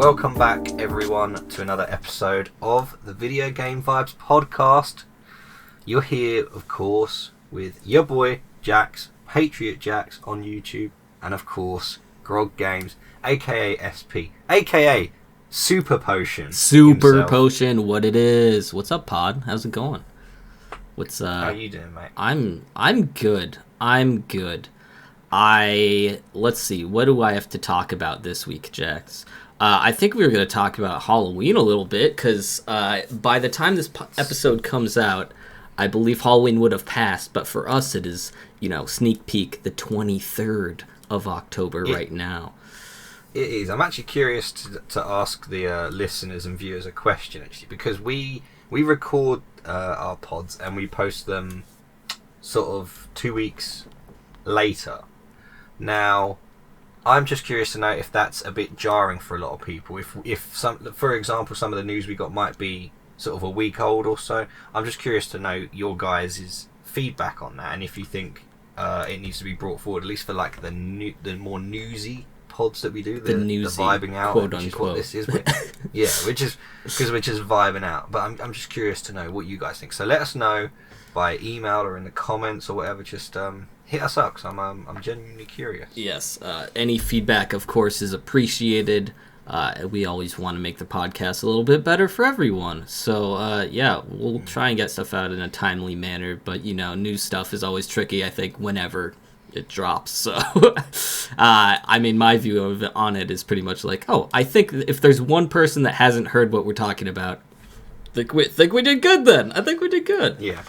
Welcome back, everyone, to another episode of the Video Game Vibes podcast. You're here, of course, with your boy, Jax, PatriotJax on YouTube, and of course, Grog Games, aka SP, aka Super Potion. Super himself. Potion, what it is. What's up, Pod? How's it going? How you doing, mate? I'm good. Let's see, what do I have to talk about this week, Jax? I think we were going to talk about Halloween a little bit, because by the time this episode comes out, I believe Halloween would have passed, but for us it is, sneak peek, the 23rd of October right now. It is. I'm actually curious to ask the listeners and viewers a question, actually, because we record our pods and we post them sort of 2 weeks later. Now, I'm just curious to know if that's a bit jarring for a lot of people. If some, for example, some of the news we got might be sort of a week old or so. I'm just curious to know your guys' feedback on that, and if you think it needs to be brought forward, at least for like the more newsy pods that we do, the newsy, vibing out, quote which unquote. is what this is. Yeah, which is vibing out. But I'm just curious to know what you guys think. So let us know by email or in the comments or whatever. Just hit us up, because I'm genuinely curious. Yes, any feedback, of course, is appreciated. We always want to make the podcast a little bit better for everyone. So, yeah, we'll try and get stuff out in a timely manner. But, new stuff is always tricky, I think, whenever it drops. So, my view on it is pretty much like, I think if there's one person that hasn't heard what we're talking about, think we did good then. I think we did good. Yeah.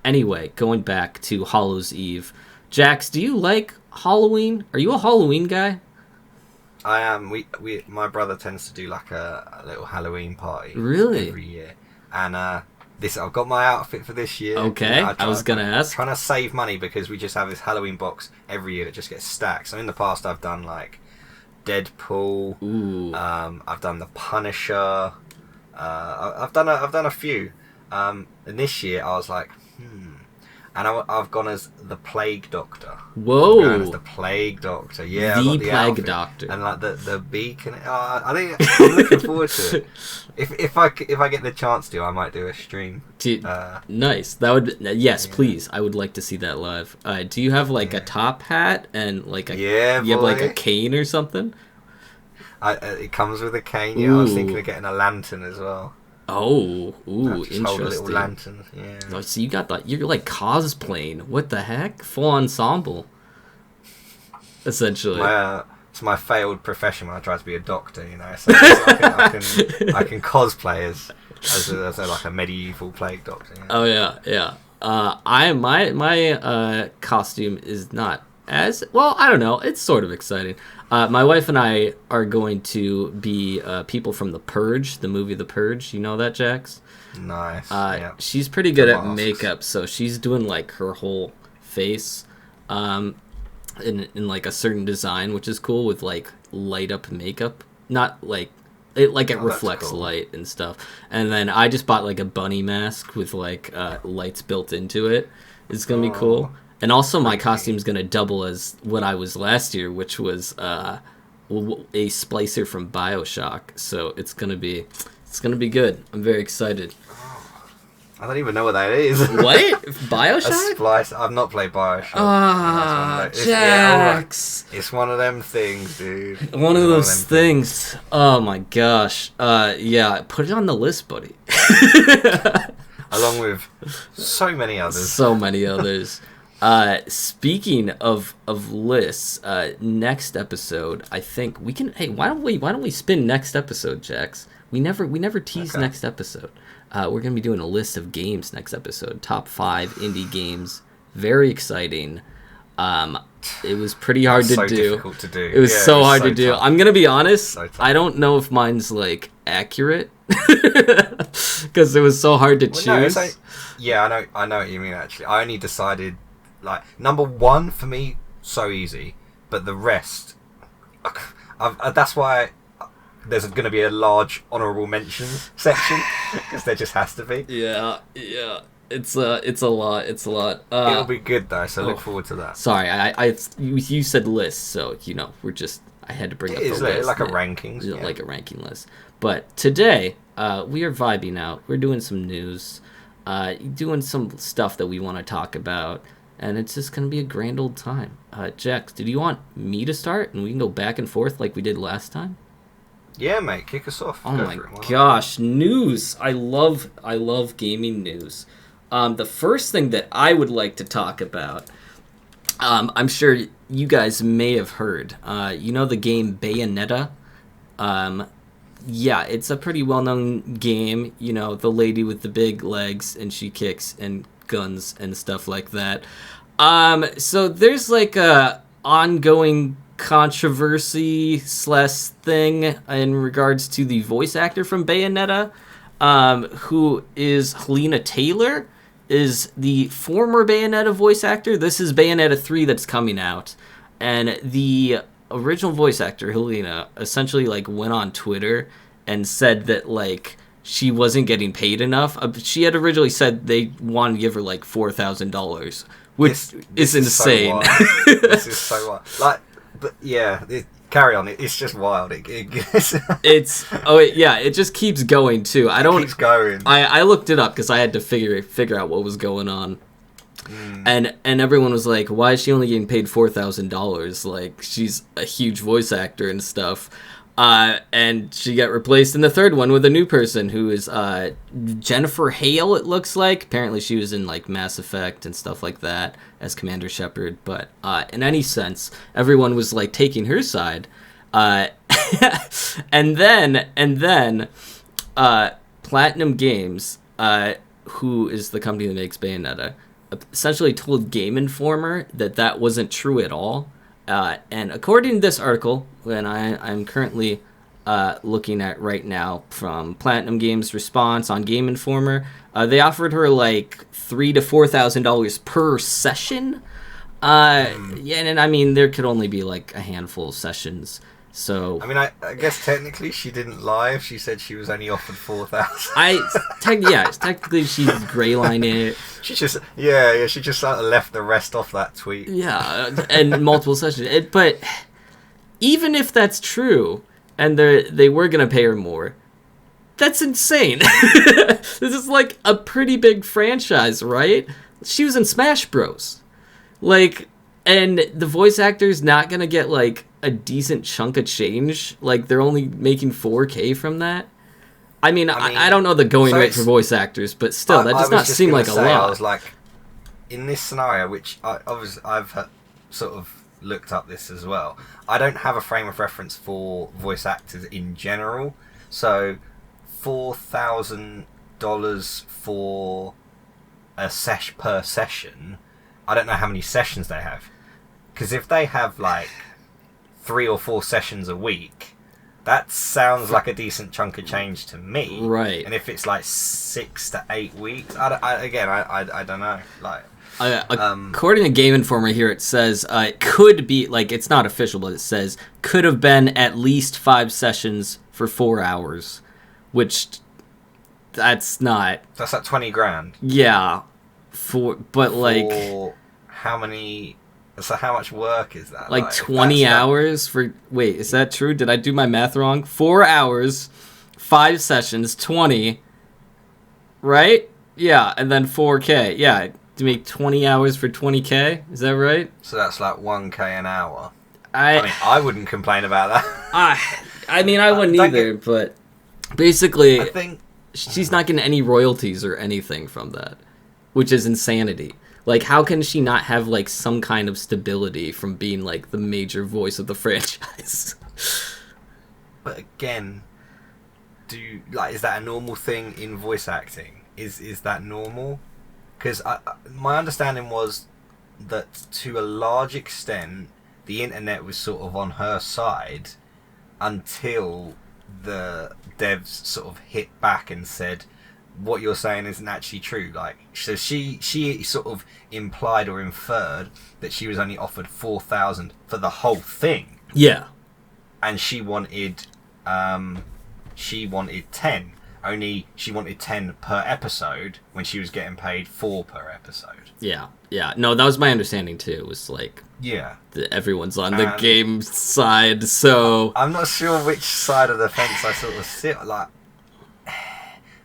Anyway, going back to Hallows Eve. Jax, do you like Halloween? Are you a Halloween guy? I am. My brother tends to do like a little Halloween party. Really? Every year. And I've got my outfit for this year. Okay, I was going to ask. Trying to save money, because we just have this Halloween box every year that just gets stacked. So in the past I've done like Deadpool. Ooh. I've done the Punisher. I've done a few. And this year I was like, and I've gone as the Plague Doctor. Whoa! I'm going as the Plague Doctor. Yeah, the Plague outfit. Doctor. And like the beacon. I think I'm looking forward to it. If I get the chance to, I might do a stream. Nice. That would please. I would like to see that live. Do you have like a top hat and like you have like a cane or something? It comes with a cane. Yeah, I was thinking of getting a lantern as well. Oh, interesting. Hold a little lantern. Yeah. Oh, so you got that? You're like cosplaying. What the heck? Full ensemble. Essentially. It's my failed profession when I try to be a doctor. So I can cosplay as like a medieval plague doctor. Yeah. Oh yeah. My costume is not as well. I don't know. It's sort of exciting. My wife and I are going to be people from The Purge, the movie The Purge. You know that, Jax? Nice. Yeah. She's pretty good at makeup, so she's doing like her whole face in like a certain design, which is cool, with like light up makeup. Not like it reflects light and stuff. And then I just bought like a bunny mask with like lights built into it. It's gonna be cool. And also my costume's going to double as what I was last year, which was a splicer from BioShock. So it's going to be good. I'm very excited. I don't even know what that is. What? BioShock? A splice. I've not played BioShock. Jax. It's one of them things, dude. One of those things. Oh my gosh. Yeah, put it on the list, buddy. Along with so many others. So many others. Speaking of lists, next episode, I think we can. Hey, why don't we spin next episode, Jax? We never tease next episode. We're gonna be doing a list of games next episode. Top 5 indie games. Very exciting. It was pretty hard to do. Difficult to do. It was so hard to do. Tough. I'm gonna be honest. So I don't know if mine's like accurate because it was so hard to choose. No, I know what you mean. Actually, I only decided. Like, number 1 for me, so easy, but the rest, that's why there's going to be a large honourable mentions section, because there just has to be. Yeah, it's a lot. It'll be good though, so look forward to that. Sorry, you said list, so we're just I had to bring up It the is list. like a rankings. Like a ranking list. But today, we are vibing out. We're doing some news, doing some stuff that we want to talk about, and it's just going to be a grand old time. Jax, did you want me to start, and we can go back and forth like we did last time? Yeah, mate, kick us off. Oh my gosh, news! I love gaming news. The first thing that I would like to talk about, I'm sure you guys may have heard. You know the game Bayonetta? Yeah, it's a pretty well-known game. You know, the lady with the big legs and she kicks and guns and stuff like that. So there's like a ongoing controversy / thing in regards to the voice actor from Bayonetta, who is Helena Taylor, is the former Bayonetta voice actor. This is Bayonetta 3 that's coming out, and the original voice actor Helena essentially like went on Twitter and said that like she wasn't getting paid enough. She had originally said they wanted to give her like $4,000, which is insane. So this is so wild. Like, but yeah, carry on. It's just wild. It just keeps going too. It keeps going. I looked it up because I had to figure out what was going on. And everyone was like, why is she only getting paid $4,000? Like, she's a huge voice actor and stuff. And she got replaced in the third one with a new person who is Jennifer Hale, it looks like. Apparently she was in like Mass Effect and stuff like that as Commander Shepard. But in any sense, everyone was like taking her side. And then Platinum Games, who is the company that makes Bayonetta, essentially told Game Informer that wasn't true at all. And according to this article, that I'm currently looking at right now from Platinum Games' response on Game Informer, they offered her like $3,000 to $4,000 per session. Yeah, and I mean there could only be like a handful of sessions. So I mean, I guess technically she didn't lie if she said she was only offered 4,000. Technically she's graylining it. She just sort of left the rest off that tweet. Yeah, and multiple sessions. But even if that's true, and they were gonna pay her more, that's insane. This is like a pretty big franchise, right? She was in Smash Bros. Like, and the voice actor's not gonna get like a decent chunk of change. Like, they're only making $4,000 from that. I mean, I don't know the going rate for voice actors, but still, that does not seem like a lot. I was like, in this scenario, which I've sort of looked up this as well, I don't have a frame of reference for voice actors in general, so $4,000 for a per session, I don't know how many sessions they have. Because if they have like 3 or 4 sessions a week, that sounds like a decent chunk of change to me. Right. And if it's like 6 to 8 weeks, I don't know. Like, according to Game Informer here, it says it could be, like, it's not official, but it says could have been at least 5 sessions for 4 hours, which that's not. That's like $20,000. Yeah. For how many? So how much work is that? Like 20 hours for... Wait, is that true? Did I do my math wrong? 4 hours, 5 sessions, 20. Right? Yeah, and then $4,000. Yeah, to make 20 hours for $20,000. Is that right? So that's like $1,000 an hour. I mean, I wouldn't complain about that. I mean, I wouldn't either, but basically, I think she's not getting any royalties or anything from that, which is insanity. Like, how can she not have, like, some kind of stability from being, like, the major voice of the franchise? But again, is that a normal thing in voice acting? Is that normal? Because my understanding was that to a large extent, the internet was sort of on her side until the devs sort of hit back and said, what you're saying isn't actually true. Like, so she sort of implied or inferred that she was only offered 4,000 for the whole thing. Yeah. And she wanted 10. only she wanted 10 per episode when she was getting paid 4 per episode. Yeah. No, that was my understanding too. It was like everyone's on the game side, so I'm not sure which side of the fence I sort of sit. Like,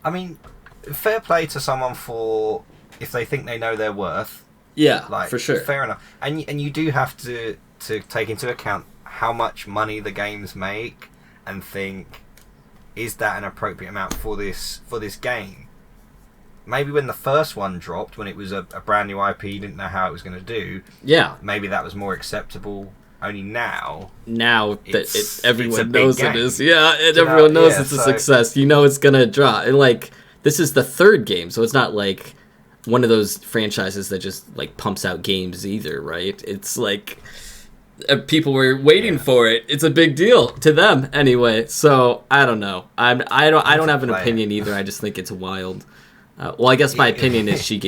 I mean, fair play to someone for if they think they know their worth. Yeah, like, for sure. Fair enough. And you do have to take into account how much money the games make and think, is that an appropriate amount for this game? Maybe when the first one dropped, when it was a brand new IP, didn't know how it was going to do. Yeah. Maybe that was more acceptable. Only now that everyone knows it is. Yeah, and everyone knows it's a success. You know it's going to drop. And like, this is the third game, so it's not like one of those franchises that just like pumps out games either, right? It's like people were waiting for it. It's a big deal to them anyway. So I don't know. I don't have an opinion either. I just think it's wild. Well, I guess my opinion is she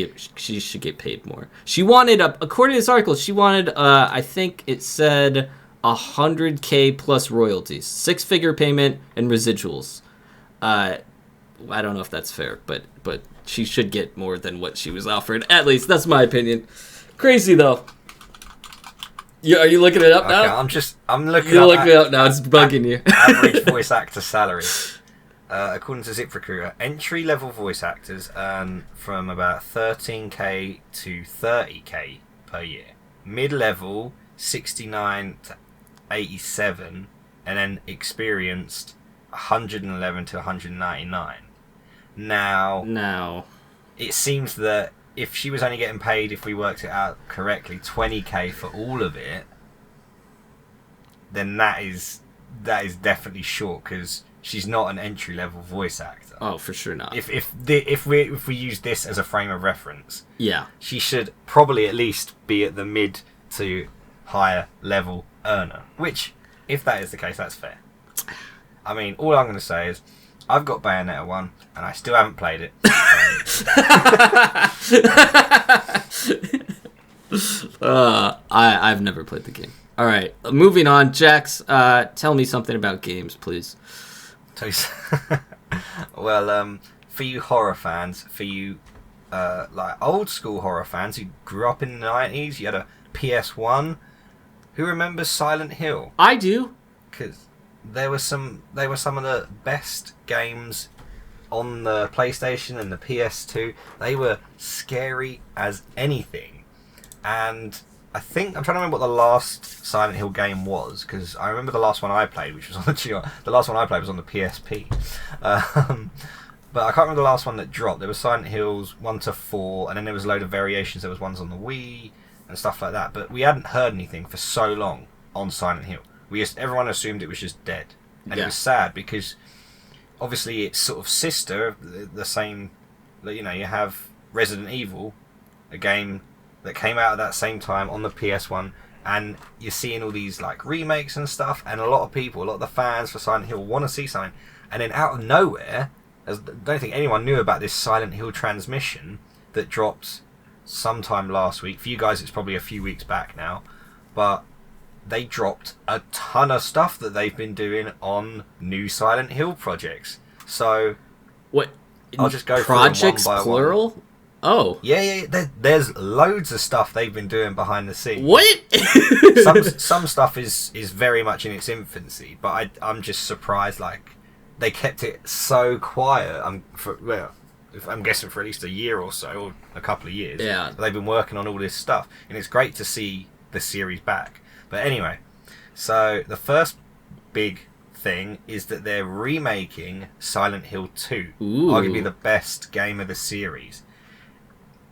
should get paid more. She wanted, according to this article, she wanted, I think it said 100K plus royalties, 6-figure payment and residuals. I don't know if that's fair, but she should get more than what she was offered. At least that's my opinion. Crazy though. Are you looking it up now? I'm looking. You're looking it up now. It's bugging you. Average voice actor salary. According to ZipRecruiter, entry-level voice actors earn from about 13k to 30k per year. Mid-level, 69 to 87, and then experienced 111 to 199. Now, it seems that if she was only getting paid, if we worked it out correctly, 20k for all of it, then that is definitely short, because she's not an entry-level voice actor. Oh, for sure not. If we use this as a frame of reference, she should probably at least be at the mid to higher level earner. Which, if that is the case, that's fair. I mean, all I'm going to say is, I've got Bayonetta 1, and I still haven't played it. I've never played the game. All right, moving on. Jax, tell me something about games, please. Well, for you horror fans, for you like old school horror fans who grew up in the 90s, you had a PS1. Who remembers Silent Hill? I do, because they were some of the best games on the PlayStation and the PS2. They were scary as anything, and I'm trying to remember what the last Silent Hill game was, because I remember the last one I played, which was the last one I played was on the PSP. But I can't remember the last one that dropped. There was Silent Hills 1 to 4, and then there was a load of variations. There was ones on the Wii and stuff like that. But we hadn't heard anything for so long on Silent Hill. Everyone assumed it was just dead, and it was sad because obviously it's sort of sister, the same. You have Resident Evil, a game that came out at that same time on the PS1, and you're seeing all these like remakes and stuff, and a lot of the fans for Silent Hill want to see something, and then out of nowhere, I don't think anyone knew about this Silent Hill transmission that dropped sometime last week. For you guys, it's probably a few weeks back now, but they dropped a ton of stuff that they've been doing on new Silent Hill projects. So, what? I'll just go projects through them one by plural. One. Oh. Yeah. There's loads of stuff they've been doing behind the scenes. What? some stuff is very much in its infancy, but I'm just surprised, like, they kept it so quiet. I'm guessing for at least a year or so, or a couple of years. Yeah. They've been working on all this stuff, and it's great to see the series back. But anyway, so the first big thing is that they're remaking Silent Hill 2, arguably the best game of the series.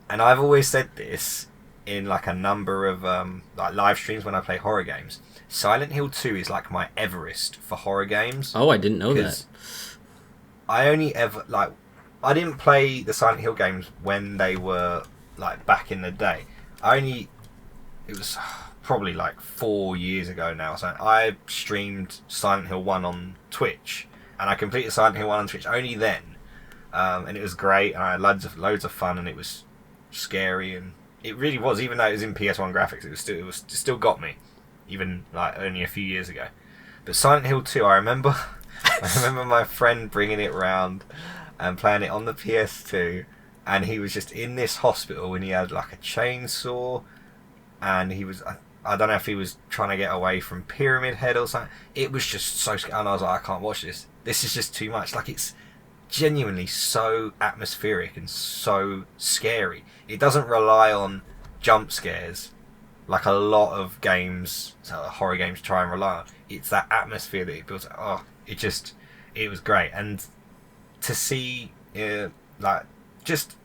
And I've always said this in like a number of like live streams when I play horror games. Silent Hill 2 is like my Everest for horror games. Oh, I didn't know that. I didn't play the Silent Hill games when they were like back in the day. It was probably like 4 years ago now. So I streamed Silent Hill 1 on Twitch, and I completed Silent Hill 1 on Twitch only then. And it was great, and I had loads of fun, and it was scary, and it really was. Even though it was in PS1 graphics, it still got me, even like only a few years ago. But Silent Hill 2, I remember my friend bringing it round, and playing it on the PS2, and he was just in this hospital and he had like a chainsaw, and he was, I don't know if he was trying to get away from Pyramid Head or something. It was just so scary, and I was like, I can't watch this. This is just too much. Like, it's genuinely so atmospheric and so scary. It doesn't rely on jump scares like a lot of games, horror games, try and rely on. It's that atmosphere that it builds. Oh, it was great. And to see like just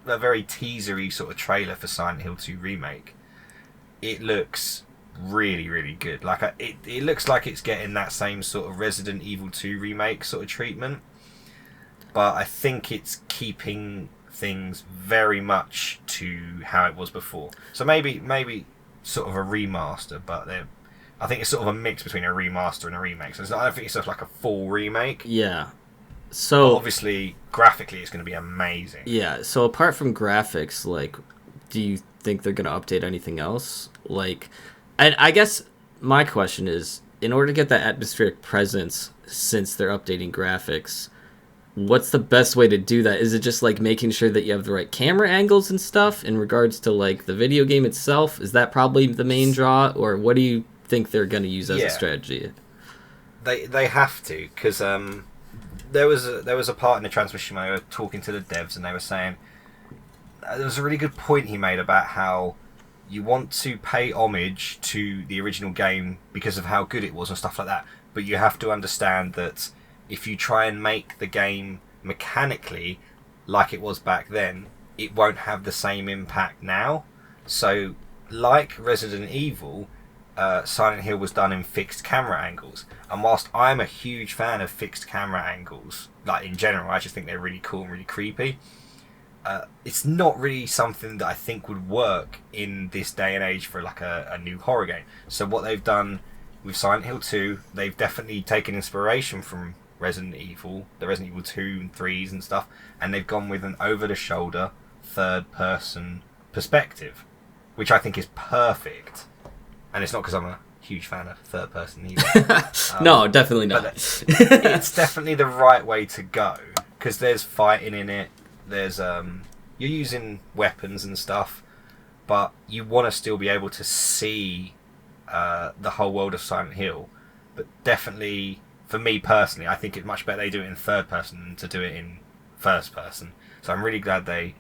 a very teasery sort of trailer for Silent Hill 2 remake, it looks really, really good. Like, it looks like it's getting that same sort of Resident Evil 2 remake sort of treatment, but I think it's keeping things very much to how it was before. So maybe sort of a remaster, but I think it's sort of a mix between a remaster and a remake. So I don't think it's sort of like a full remake. Yeah. So but obviously, graphically, it's going to be amazing. Yeah. So apart from graphics, like, do you think they're going to update anything else? Like, and I guess my question is, in order to get that atmospheric presence, since they're updating graphics, what's the best way to do that? Is it just like making sure that you have the right camera angles and stuff in regards to like the video game itself? Is that probably the main draw, or what do you think they're going to use as a strategy? They have to, because there was a part in the transmission where they were talking to the devs, and they were saying there was a really good point he made about how you want to pay homage to the original game because of how good it was and stuff like that, but you have to understand that if you try and make the game mechanically like it was back then, it won't have the same impact now. So, like Resident Evil, Silent Hill was done in fixed camera angles. And whilst I'm a huge fan of fixed camera angles, like in general, I just think they're really cool and really creepy, it's not really something that I think would work in this day and age for like a new horror game. So what they've done with Silent Hill 2, they've definitely taken inspiration from Resident Evil, the Resident Evil 2 and 3s and stuff, and they've gone with an over-the-shoulder, third-person perspective, which I think is perfect. And it's not because I'm a huge fan of third-person either. No, definitely not. It's definitely the right way to go, because there's fighting in it, there's you're using weapons and stuff, but you want to still be able to see the whole world of Silent Hill. But definitely, for me personally, I think it's much better they do it in third person than to do it in first person. So I'm really glad they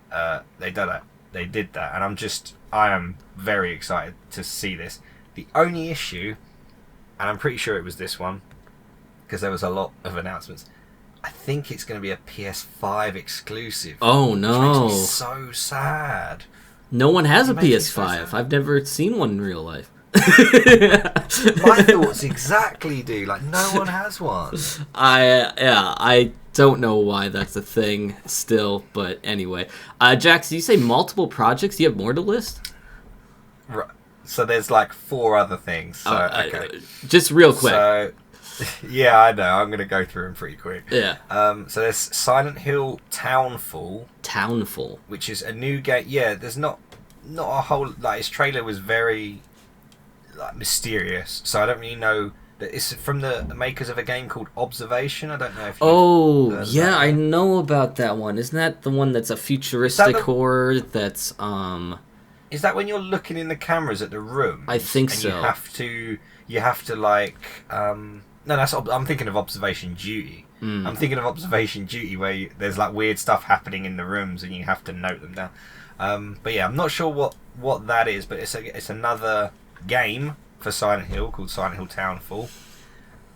did that. They did that, and I am very excited to see this. The only issue, and I'm pretty sure it was this one, because there was a lot of announcements, I think it's going to be a PS5 exclusive. Oh no! Which makes me so sad. No one has a PS5. I've never seen one in real life. My thoughts exactly, dude. Like, no one has one. I don't know why that's a thing still, but anyway. Jax, you say multiple projects? Do you have more to list? Right. So there's like 4 other things. So okay. Just real quick. So yeah, I know. I'm gonna go through them pretty quick. Yeah. So there's Silent Hill Townfall. Townfall. Which is a new game. Yeah. There's not a whole, like, its trailer was very like mysterious. So I don't really know. It's from the makers of a game called Observation. I don't know if yeah, I know about that one. Isn't that the one that's a futuristic horror that's Is that when you're looking in the cameras at the room? I think so. You have to like no, I'm thinking of Observation Duty. I'm thinking of Observation Duty where there's like weird stuff happening in the rooms and you have to note them down. But yeah, I'm not sure what that is, but it's another game for Silent Hill called Silent Hill Townfall.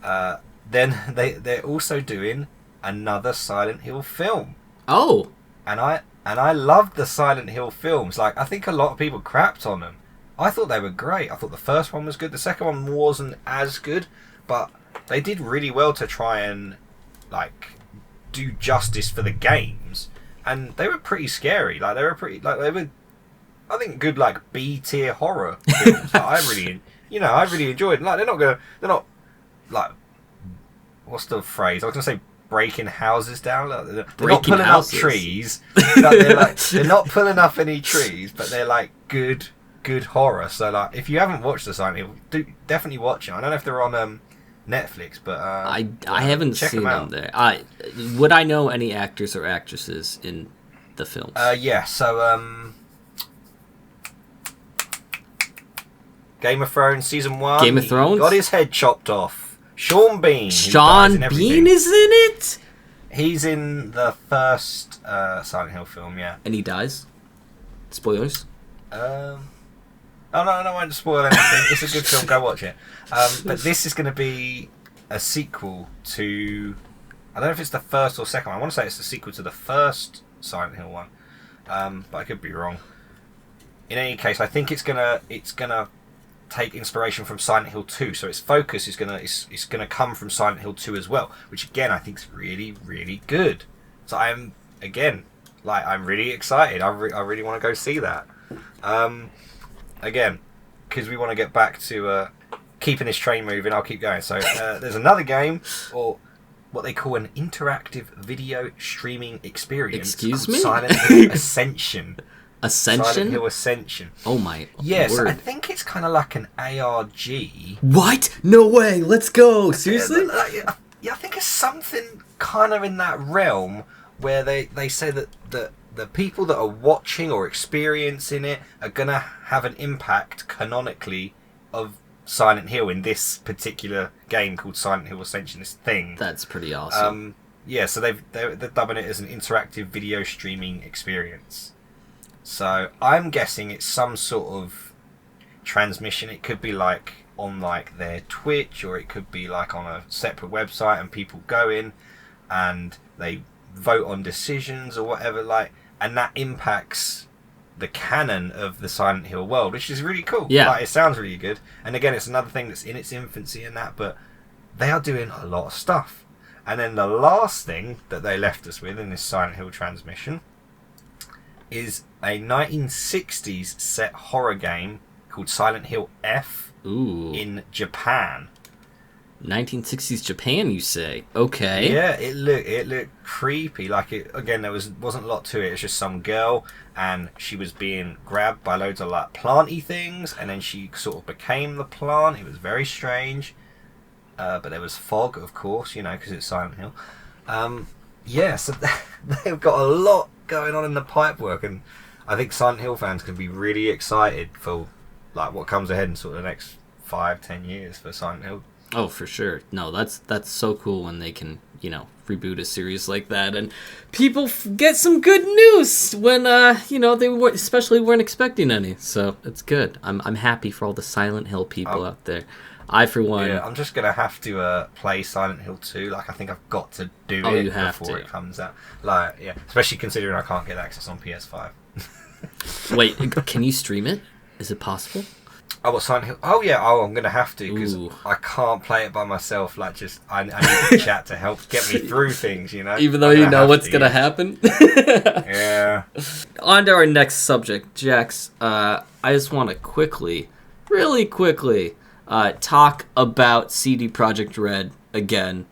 Then they're also doing another Silent Hill film. Oh, and I loved the Silent Hill films. Like, I think a lot of people crapped on them. I thought they were great. I thought the first one was good. The second one wasn't as good, but they did really well to try and like do justice for the games. And they were pretty scary. Like, they were, I think, good like B-tier horror films. Like, I really enjoyed them. Like, they're not like, what's the phrase? I was gonna say breaking houses down. Like, they're not pulling up trees. Like, they're not pulling up any trees, but they're like good horror. So like, if you haven't watched the Silent Hill, do definitely watch it. I don't know if they're on Netflix, but I haven't check seen them them out. there. Would I know any actors or actresses in the films? Yeah. So Game of Thrones season 1. Game of Thrones? He got his head chopped off. Sean Bean. Sean Bean is in it? He's in the first Silent Hill film, yeah. And he dies? Spoilers? Oh, no, I won't spoil anything. It's a good film, go watch it. But this is going to be a sequel to... I don't know if it's the first or second one. I want to say it's the sequel to the first Silent Hill one. But I could be wrong. In any case, I think it's gonna take inspiration from Silent Hill 2, so its focus is gonna come from Silent Hill 2 as well, which again I think is really, really good. So I'm really excited. I really want to go see that. Again, because we want to get back to keeping this train moving. I'll keep going. So there's another game, or what they call an interactive video streaming experience. Excuse me? Silent Hill Ascension. Ascension? Silent Hill Ascension. Oh my Yes, word. I think it's kind of like an ARG. What? No way. Let's go. Seriously? Yeah, I think it's something kind of in that realm where they say that the people that are watching or experiencing it are going to have an impact canonically of Silent Hill in this particular game called Silent Hill Ascension, this thing. That's pretty awesome. Yeah, so they're dubbing it as an interactive video streaming experience. So I'm guessing it's some sort of transmission. It could be like on like their Twitch, or it could be like on a separate website, and people go in and they vote on decisions or whatever, like, and that impacts the canon of the Silent Hill world, which is really cool. Yeah, like, it sounds really good. And again, it's another thing that's in its infancy and that, but they are doing a lot of stuff. And then the last thing that they left us with in this Silent Hill transmission is a 1960s set horror game called Silent Hill F. Ooh. In Japan. 1960s Japan, you say? Okay. Yeah, it looked creepy. Like, it again, there wasn't a lot to it. It was just some girl, and she was being grabbed by loads of like planty things, and then she sort of became the plant. It was very strange. But there was fog, of course, because it's Silent Hill. Yeah, so they've got a lot going on in the pipework, and I think Silent Hill fans can be really excited for like what comes ahead in sort of the next 5-10 years for Silent Hill. Oh, for sure. No, that's so cool when they can, reboot a series like that, and people get some good news when they especially weren't expecting any. So it's good. I'm happy for all the Silent Hill people out there. I, for one... Yeah, I'm just going to have to play Silent Hill 2. Like, I think I've got to do it before it comes out. Like, yeah, especially considering I can't get access on PS5. Wait, can you stream it? Is it possible? Oh, what, Silent Hill? Oh, yeah. Oh, I'm going to have to, because I can't play it by myself. Like, I need the chat to help get me through things, Even though you know what's going to happen? Yeah. On to our next subject, Jax. I just want to really quickly... talk about CD Projekt Red again.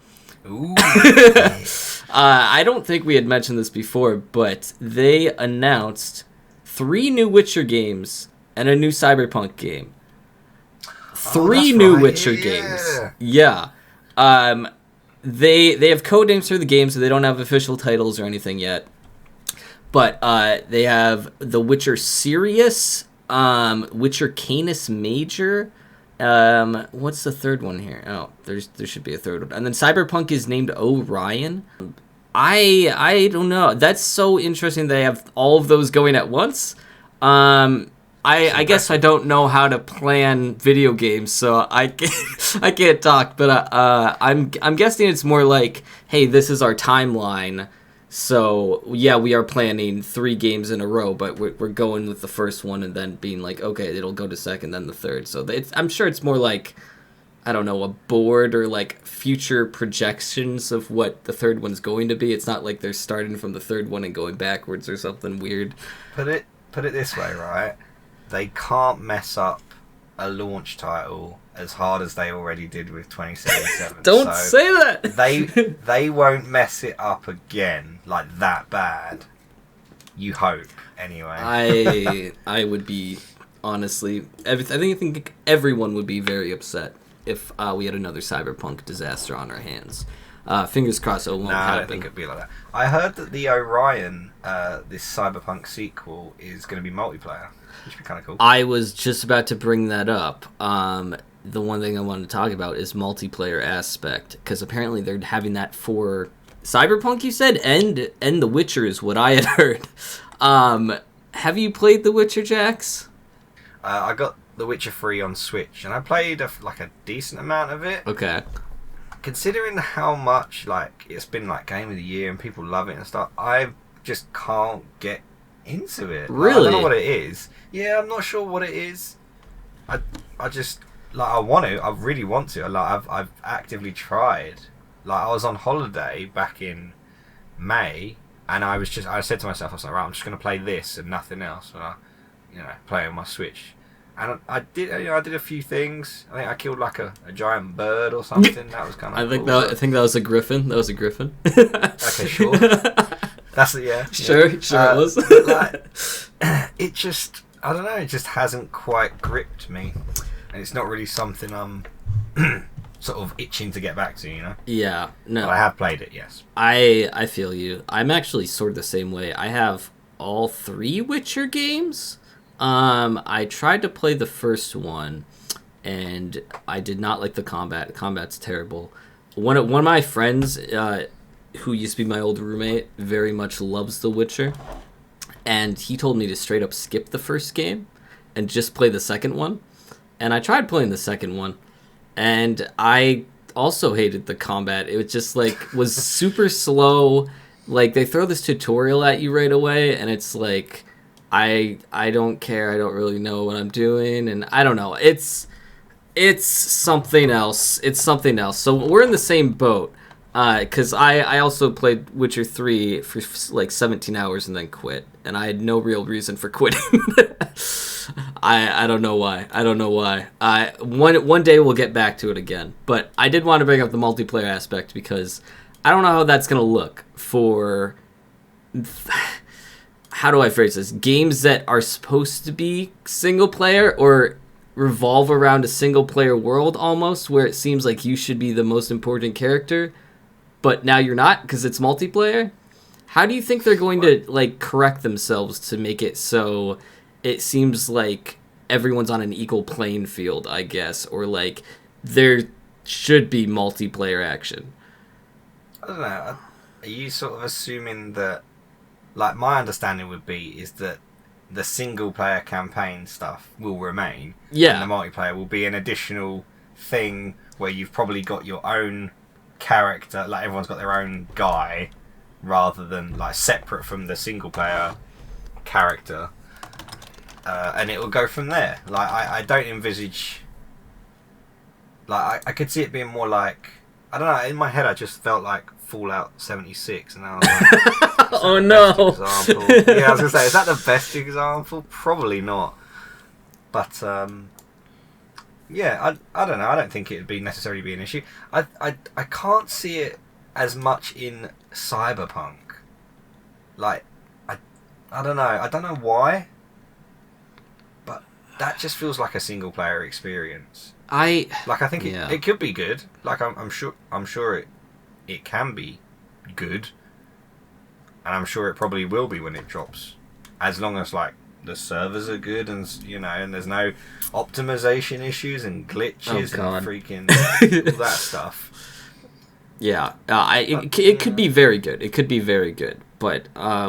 Ooh. I don't think we had mentioned this before, but they announced 3 new Witcher games and a new Cyberpunk game. 3 new Witcher games. Yeah. They have code names for the games, so they don't have official titles or anything yet. But they have The Witcher Sirius, Witcher Canis Major. What's the third one here? Oh, there should be a third one. And then Cyberpunk is named Orion. I don't know. That's so interesting they have all of those going at once. I guess I don't know how to plan video games, so I can't talk. But I'm guessing it's more like, hey, this is our timeline. So, yeah, we are planning 3 games in a row, but we're going with the first one and then being like, okay, it'll go to second, then the third. So I'm sure it's more like, I don't know, a board or like future projections of what the third one's going to be. It's not like they're starting from the third one and going backwards or something weird. Put it this way, right? They can't mess up a launch title as hard as they already did with 2077. Don't say that! They won't mess it up again like that bad. You hope, anyway. I would be, honestly... I think everyone would be very upset if we had another Cyberpunk disaster on our hands. Fingers crossed it won't happen. I don't think it'd be like that. I heard that the Orion, this Cyberpunk sequel, is going to be multiplayer, which would be kind of cool. I was just about to bring that up. The one thing I wanted to talk about is multiplayer aspect, because apparently they're having that for Cyberpunk, you said, and The Witcher is what I had heard. Have you played The Witcher, Jax? I got The Witcher 3 on Switch, and I played a decent amount of it. Okay. Considering how much it's been Game of the Year and people love it and stuff, I just can't get into it. Really? I don't know what it is. Yeah, I'm not sure what it is. I just I want to. I really want to. I've actively tried. I was on holiday back in May, and I said to myself, I was like, right, I'm just going to play this and nothing else, and I play on my Switch. And I did a few things. I think I killed a giant bird or something. That was kind of cool. I think that was a griffin. Okay, sure. That's it. Yeah. Sure it was. It just, I don't know. It just hasn't quite gripped me, and it's not really something I'm sort of itching to get back to. Yeah. No. But I have played it. Yes. I feel you. I'm actually sort of the same way. I have all 3 Witcher games. I tried to play the first one, and I did not like the combat. The combat's terrible. One of my friends, who used to be my old roommate, very much loves The Witcher, and he told me to straight up skip the first game and just play the second one. And I tried playing the second one, and I also hated the combat. It was just was super slow. They throw this tutorial at you right away, and it's I don't care. I don't really know what I'm doing, and I don't know. It's something else. It's something else. So we're in the same boat, because I also played Witcher 3 for 17 hours and then quit, and I had no real reason for quitting. I don't know why. One day we'll get back to it again, but I did want to bring up the multiplayer aspect because I don't know how that's gonna look for. How do I phrase this? Games that are supposed to be single player or revolve around a single player world almost, where it seems like you should be the most important character, but now you're not because it's multiplayer. How do you think they're going to correct themselves to make it so it seems like everyone's on an equal playing field, I guess, or there should be multiplayer action? I don't know. Are you sort of assuming that my understanding would be is that the single player campaign stuff will remain. Yeah. And the multiplayer will be an additional thing where you've probably got your own character, everyone's got their own guy, rather than separate from the single player character. And it will go from there. I don't envisage. I could see it being more I don't know. In my head, I just felt like Fallout 76, and I was like, oh no! Example? Yeah, I was gonna say, is that the best example? Probably not. But yeah, I don't know. I don't think it would be necessarily be an issue. I can't see it as much in Cyberpunk. I don't know. I don't know why, but that just feels like a single player experience. I think it could be good. I'm sure it can be good, and I'm sure it probably will be when it drops, as long as the servers are good and and there's no optimization issues and glitches and freaking all that stuff. Yeah, it could be very good. It could be very good, but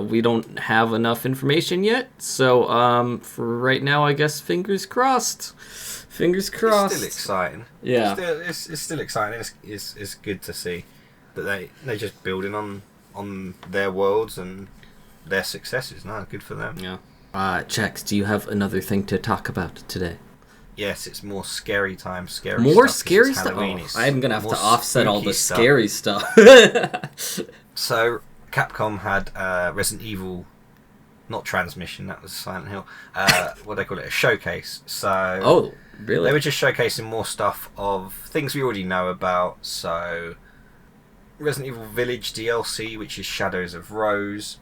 we don't have enough information yet. So for right now, I guess fingers crossed. Fingers crossed. It's still exciting. Yeah, it's still exciting. It's good to see that they're just building on their worlds and their successes. No, good for them. Yeah. Jax, do you have another thing to talk about today? Yes, it's more scary time. More stuff, scary stuff. Oh, I'm gonna have to offset all the scary stuff. So Capcom had Resident Evil, not Transmission. That was Silent Hill. What do they call it? A showcase. So. Oh, really? They were just showcasing more stuff of things we already know about. So Resident Evil Village DLC, which is Shadows of Rose,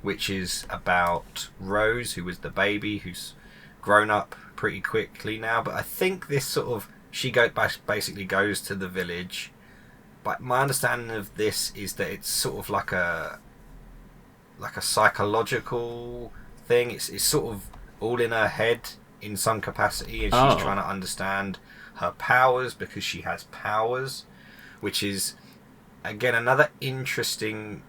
which is about Rose, who was the baby, who's grown up pretty quickly now. But I think this sort of she basically goes to the village. But my understanding of this is that it's sort of like a psychological thing. It's sort of all in her head in some capacity, and she's trying to understand her powers because she has powers, which is again another interesting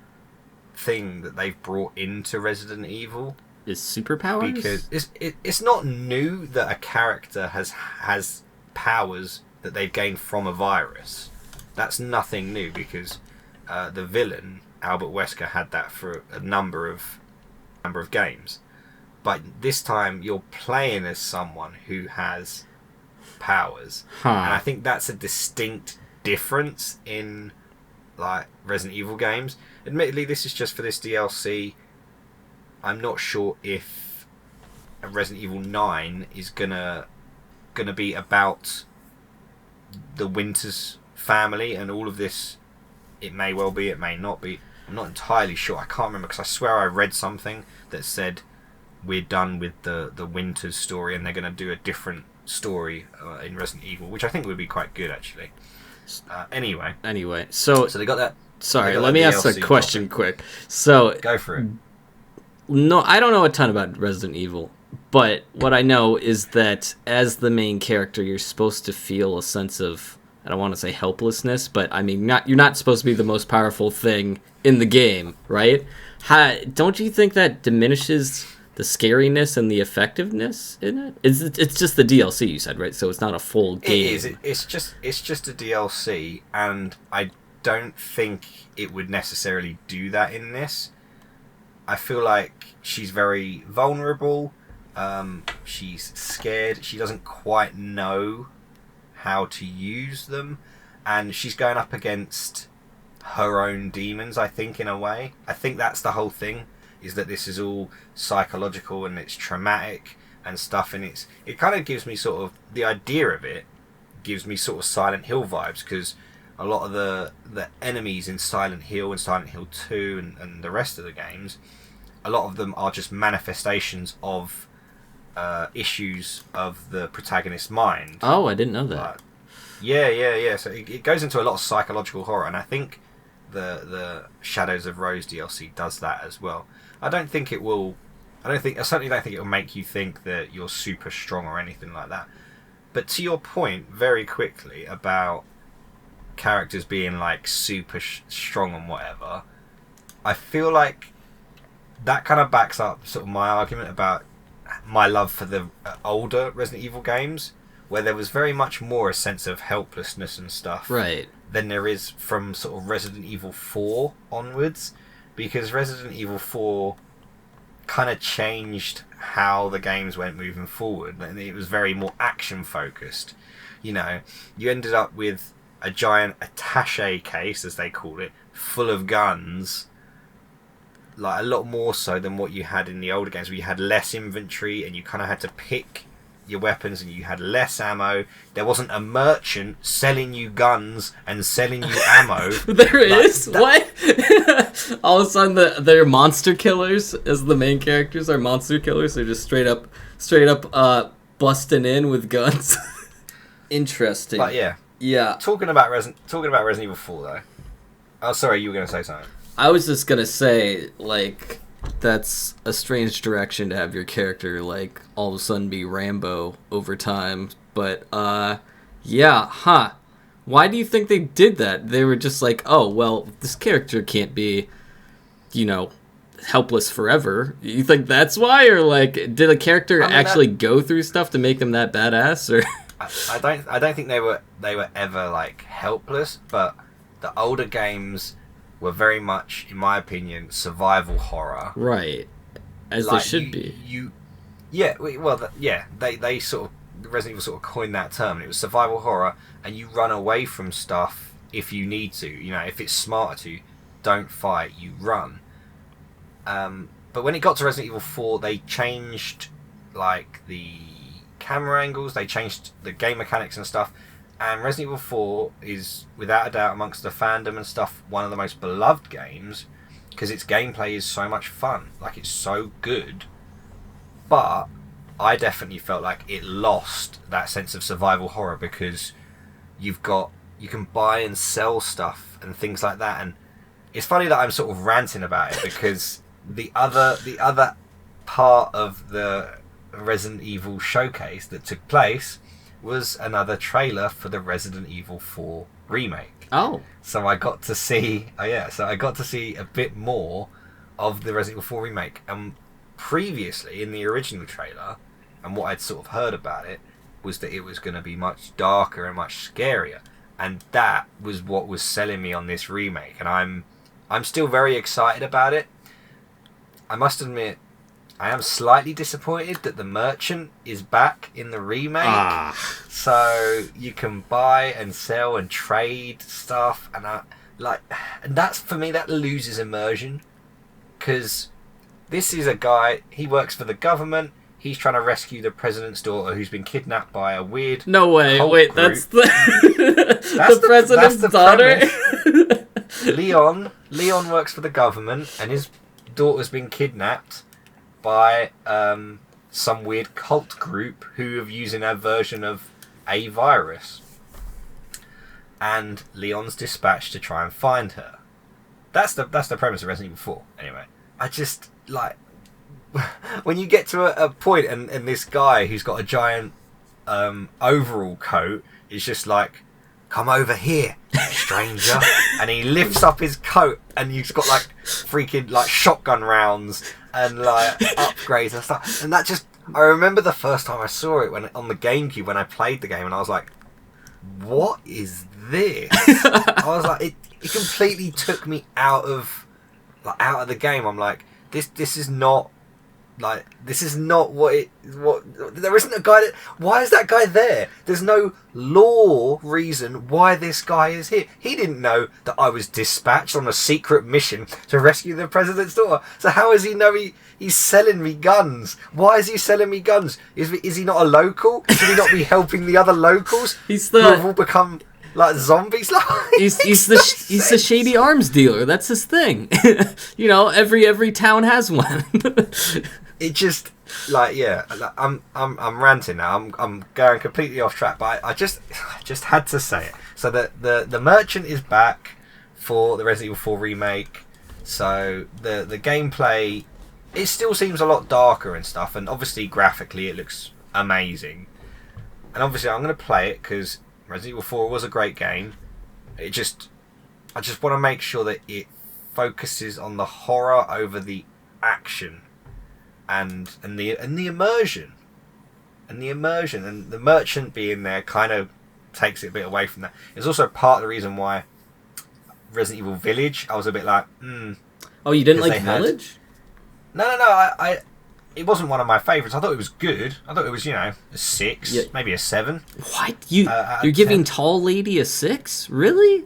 thing that they've brought into Resident Evil. Is superpowers? Because it's not new that a character has powers that they've gained from a virus. That's nothing new, because the villain Albert Wesker had that for a number of games. But this time you're playing as someone who has powers, and I think that's a distinct difference in like Resident Evil games. Admittedly, this is just for this DLC. I'm not sure if Resident Evil 9 is gonna be about the Winters family and all of this. It may well be, it may not be. I'm not entirely sure. I can't remember, because I swear I read something that said we're done with the Winters story and they're going to do a different story in Resident Evil, which I think would be quite good, actually. Anyway, so So they got that. sorry, got let that me ask a DLC question topic. quick. So Go for it. no, I don't know a ton about Resident Evil, but what I know is that as the main character, you're supposed to feel a sense of, I don't want to say helplessness, but I mean, you're not supposed to be the most powerful thing in the game, right? Don't you think that diminishes the scariness and the effectiveness in it? It's just the DLC, you said, right? So it's not a full game. It is. It's just a DLC, and I don't think it would necessarily do that in this. I feel like she's very vulnerable. She's scared. She doesn't quite know how to use them, and she's going up against her own demons, I think, in a way. I think that's the whole thing, is that this is all psychological and it's traumatic and stuff, and it kind of gives me sort of, the idea of it gives me sort of Silent Hill vibes, because a lot of the enemies in Silent Hill and Silent Hill 2 and the rest of the games, a lot of them are just manifestations of issues of the protagonist's mind. Oh, I didn't know that. Yeah. So it goes into a lot of psychological horror, and I think the Shadows of Rose DLC does that as well. I certainly don't think it will make you think that you're super strong or anything like that. But to your point, very quickly, about characters being like super strong and whatever, I feel like that kind of backs up sort of my argument about my love for the older Resident Evil games, where there was very much more a sense of helplessness and stuff, Right. than there is from sort of Resident Evil 4 onwards, because Resident Evil 4 kind of changed how the games went moving forward, and it was very more action focused. You know, you ended up with a giant attaché case, as they call it, full of guns, like a lot more so than what you had in the older games, where you had less inventory and you kind of had to pick your weapons and you had less ammo. There wasn't a merchant selling you guns and selling you ammo. There is? What? All of a sudden they're monster killers, as the main characters are monster killers. They're just straight up busting in with guns. Interesting. But yeah. Talking about Resident Evil 4 though. Oh, sorry, you were going to say something. I was just gonna say, like, that's a strange direction to have your character, like, all of a sudden be Rambo over time. But, why do you think they did that? They were just like, oh, well, this character can't be, helpless forever. You think that's why? Or, like, did a character actually go through stuff to make them that badass? Or I don't think they were ever, like, helpless, but the older games were very much, in my opinion, survival horror. Right. As like, they should be. They sort of, Resident Evil sort of coined that term, and it was survival horror, and you run away from stuff if you need to. You know, if it's smarter to, don't fight, you run. But when it got to Resident Evil 4, they changed, like, the camera angles, they changed the game mechanics and stuff. And Resident Evil 4 is, without a doubt, amongst the fandom and stuff, one of the most beloved games, because its gameplay is so much fun. Like, it's so good. But I definitely felt like it lost that sense of survival horror because you can buy and sell stuff and things like that. And it's funny that I'm sort of ranting about it because the other part of the Resident Evil showcase that took place was another trailer for the Resident Evil 4 remake. Oh. So I got to see a bit more of the Resident Evil 4 remake. And previously in the original trailer, and what I'd sort of heard about it, was that it was going to be much darker and much scarier. And that was what was selling me on this remake. And I'm still very excited about it. I must admit, I am slightly disappointed that the merchant is back in the remake. So you can buy and sell and trade stuff, and that's, for me, that loses immersion. Because this is a guy, he works for the government. He's trying to rescue the president's daughter who's been kidnapped by a weird No way, wait, group. that's the president's daughter? Leon works for the government, and his daughter's been kidnapped by some weird cult group who are using a version of a virus. And Leon's dispatched to try and find her. That's the premise of Resident Evil 4. Anyway, I just, like, when you get to a point and this guy who's got a giant overall coat is just like, come over here, stranger. And he lifts up his coat and he's got like freaking like shotgun rounds and like upgrades and stuff. And that just, I remember the first time I saw it when on the GameCube when I played the game, and I was like, what is this? I was like, it completely took me out of the game. I'm like, this is not what there isn't a guy why is that guy there? There's no law reason why this guy is here. He didn't know that I was dispatched on a secret mission to rescue the president's daughter. So how does he know he's selling me guns? Why is he selling me guns? Is he not a local? Should he not be helping the other locals who have all become like zombies? He's the shady arms dealer. That's his thing. You know, every town has one. It just, like, yeah, I'm ranting now. I'm going completely off track, but I just had to say it. So the merchant is back for the Resident Evil 4 remake. So the gameplay, it still seems a lot darker and stuff, and obviously graphically it looks amazing. And obviously I'm going to play it because Resident Evil 4 was a great game. I just want to make sure that it focuses on the horror over the action. And the immersion, and the merchant being there kind of takes it a bit away from that. It's also part of the reason why Resident Evil Village, I was a bit like, Oh, you didn't like Village? No. I it wasn't one of my favourites. I thought it was good. I thought it was, a 6, maybe a 7. What? You're giving 10. Tall Lady a 6? Really?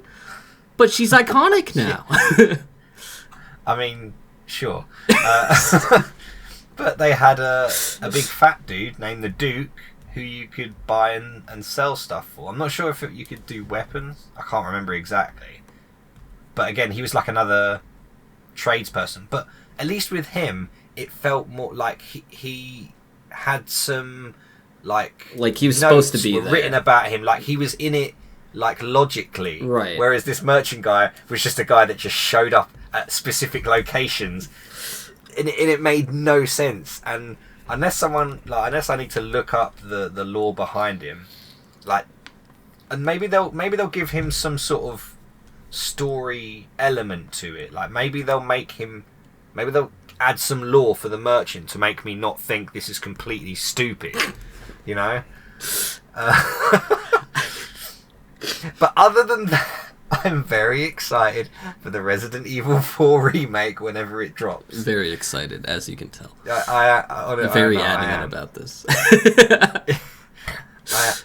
But she's iconic now. I mean, sure. But they had a big fat dude named the Duke who you could buy and sell stuff for. I'm not sure if you could do weapons. I can't remember exactly. But again, he was like another tradesperson. But at least with him, it felt more like he had some like he was supposed to be were written about him. Like he was in it like logically. Right. Whereas this merchant guy was just a guy that just showed up at specific locations. And it made no sense, and unless I need to look up the lore behind him, and maybe they'll give him some sort of story element to it. Like maybe they'll add some lore for the merchant to make me not think this is completely stupid, But other than that, I'm very excited for the Resident Evil 4 remake whenever it drops. Very excited, as you can tell. I'm very adamant about this.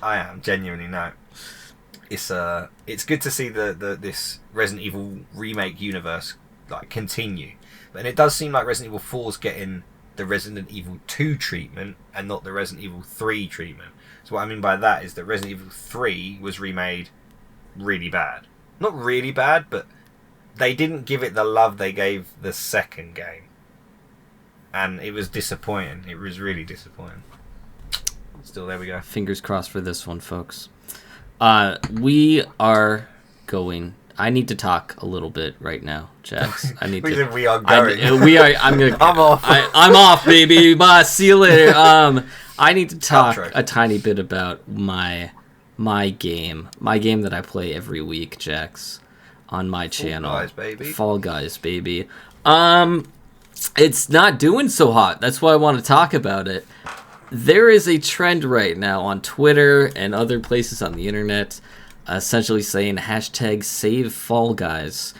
I am genuinely no. It's good to see this Resident Evil remake universe continue, and it does seem like Resident Evil 4's getting the Resident Evil 2 treatment and not the Resident Evil 3 treatment. So what I mean by that is that Resident Evil 3 was remade really bad. Not really bad, but they didn't give it the love they gave the second game. And it was disappointing. It was really disappointing. Still, there we go. Fingers crossed for this one, folks. We are going. I need to talk a little bit right now, Jax. I need to. We are going. We are. I'm gonna. I'm off. I'm off, baby. Bye. See you later. I need to talk a tiny bit about my game that I play every week, Jax, on my channel. Fall Guys, baby. It's not doing so hot. That's why I want to talk about it. There is a trend right now on Twitter and other places on the internet, essentially saying hashtag save Fall Guys,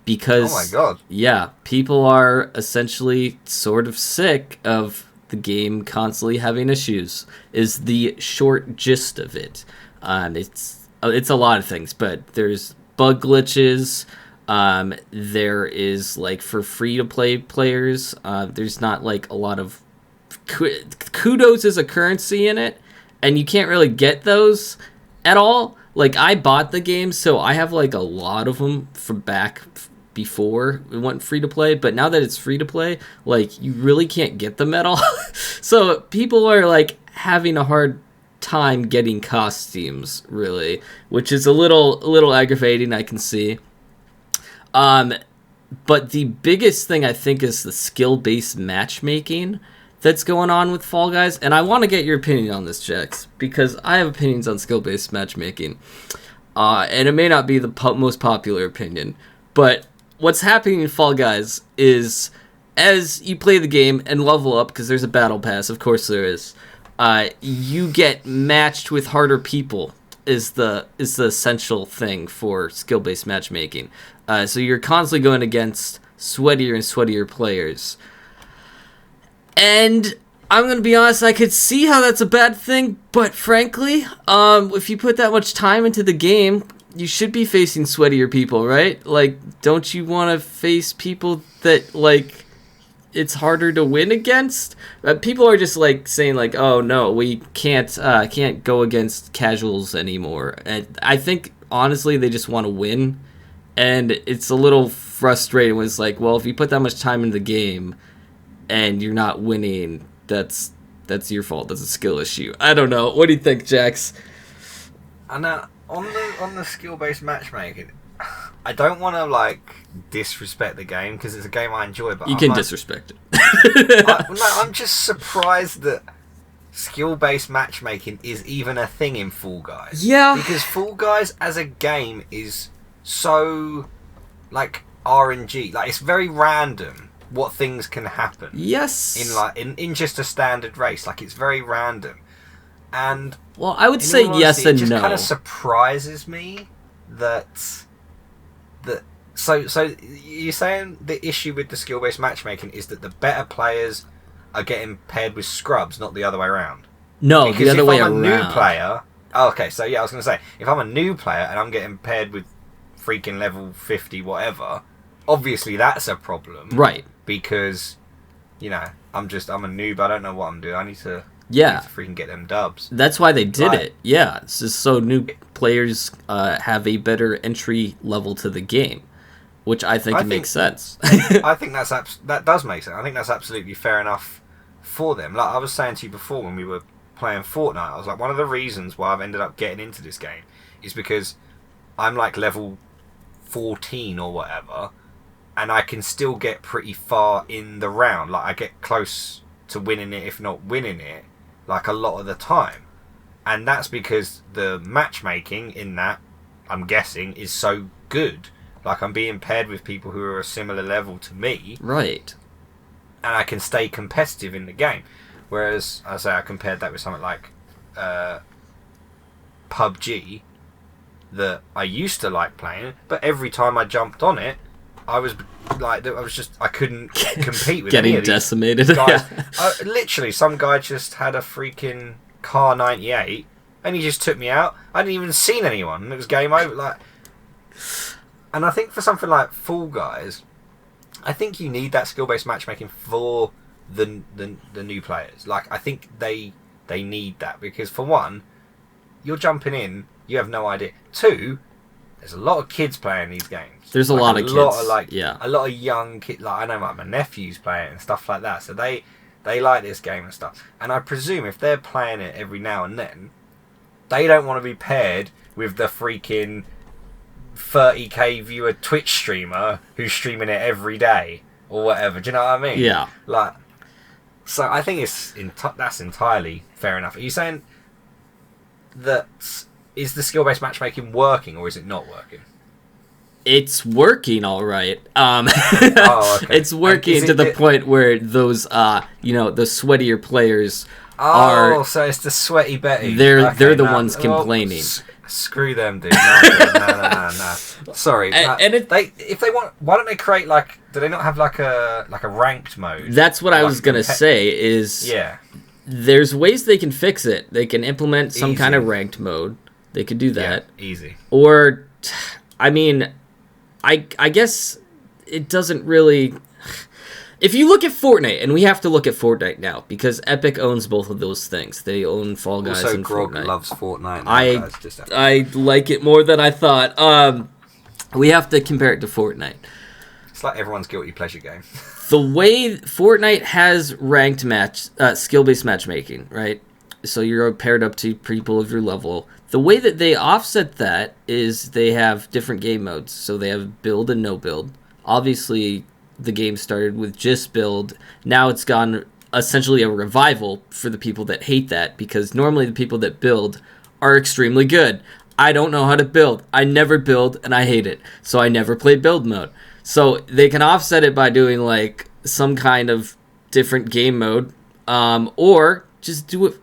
because oh my god, yeah, people are essentially sort of sick of the game constantly having issues. Is the short gist of it. It's a lot of things, but there's bug glitches. There is, like, for free to play players, there's not like a lot of kudos as a currency in it, and you can't really get those at all. Like, I bought the game, so I have like a lot of them from back before it went free to play, but now that it's free to play, like, you really can't get them at all. So people are like having a hard time getting costumes, really, which is a little aggravating, I can see. But the biggest thing, I think, is the skill-based matchmaking that's going on with Fall Guys, and I want to get your opinion on this, Jax, because I have opinions on skill-based matchmaking, and it may not be the most popular opinion, but what's happening in Fall Guys is, as you play the game and level up, because there's a battle pass, of course there is, you get matched with harder people, is the essential thing for skill-based matchmaking. So you're constantly going against sweatier and sweatier players. And I'm going to be honest, I could see how that's a bad thing, but frankly, if you put that much time into the game, you should be facing sweatier people, right? Like, don't you want to face people that, like, it's harder to win against? People are just, like, saying, like, oh, no, we can't go against casuals anymore. And I think, honestly, they just want to win. And it's a little frustrating when it's like, well, if you put that much time into the game and you're not winning, that's your fault. That's a skill issue. I don't know. What do you think, Jax? And on the skill-based matchmaking, I don't want to, like, disrespect the game, because it's a game I enjoy, but you can disrespect it. I'm just surprised that skill-based matchmaking is even a thing in Fall Guys. Yeah. Because Fall Guys as a game is so, like, RNG. Like, it's very random what things can happen. Yes. In just a standard race. Like, it's very random. And well, I would say yes and no. It just kind of surprises me that so you're saying the issue with the skill-based matchmaking is that the better players are getting paired with scrubs, not the other way around. No, because the other way around. If I'm a new player, okay, so yeah, I was going to say, if I'm a new player and I'm getting paired with freaking level 50 whatever, obviously that's a problem, right? Because, you know, I'm a noob, I don't know what I'm doing, I need to freaking get them dubs. That's why they did it. Yeah, it's just so new players have a better entry level to the game, which I think makes sense. I think that does make sense. I think that's absolutely fair enough for them. Like I was saying to you before when we were playing Fortnite, I was like, one of the reasons why I've ended up getting into this game is because I'm like level 14 or whatever, and I can still get pretty far in the round. Like, I get close to winning it, if not winning it, like a lot of the time. And that's because the matchmaking in that, I'm guessing, is so good. Like, I'm being paired with people who are a similar level to me. Right. And I can stay competitive in the game. Whereas, I say I compared that with something like PUBG, that I used to like playing, but every time I jumped on it, I couldn't compete with getting any of decimated. Guys. Literally, some guy just had a freaking car 98, and he just took me out. I hadn't even seen anyone, and it was game over. Like, and I think for something like Fall Guys, I think you need that skill-based matchmaking for the new players. Like, I think they need that, because for one, you're jumping in, you have no idea. Two, there's a lot of kids playing these games. There's a lot of kids. A lot of young kids. Like, I know my nephews play it and stuff like that. So they They like this game and stuff. And I presume if they're playing it every now and then, they don't want to be paired with the freaking 30k viewer Twitch streamer who's streaming it every day or whatever. Do you know what I mean? Yeah. Like, so I think that's entirely fair enough. Are you saying that is the skill-based matchmaking working or is it not working? It's working all right. Oh, okay. It's working to the point where those, the sweatier players are. So it's the sweaty Betty. They're the ones complaining. Screw them, dude. No. Sorry. If they want, why don't they create do they not have like a ranked mode? That's what I was gonna say. Is there's ways they can fix it. They can implement some kind of ranked mode. They could do that. Yeah, easy. Or, I mean, I guess it doesn't really. If you look at Fortnite, and we have to look at Fortnite now, because Epic owns both of those things. They own Fall Guys also, and Grog Fortnite. loves Fortnite. I like it more than I thought. We have to compare it to Fortnite. It's like everyone's guilty pleasure game. The way Fortnite has ranked skill-based matchmaking, right? So you're paired up to people of your level. The way that they offset that is they have different game modes. So they have build and no build. Obviously, the game started with just build. Now it's gone essentially a revival for the people that hate that, because normally the people that build are extremely good. I don't know how to build. I never build and I hate it. So I never play build mode. So they can offset it by doing like some kind of different game mode, or just do what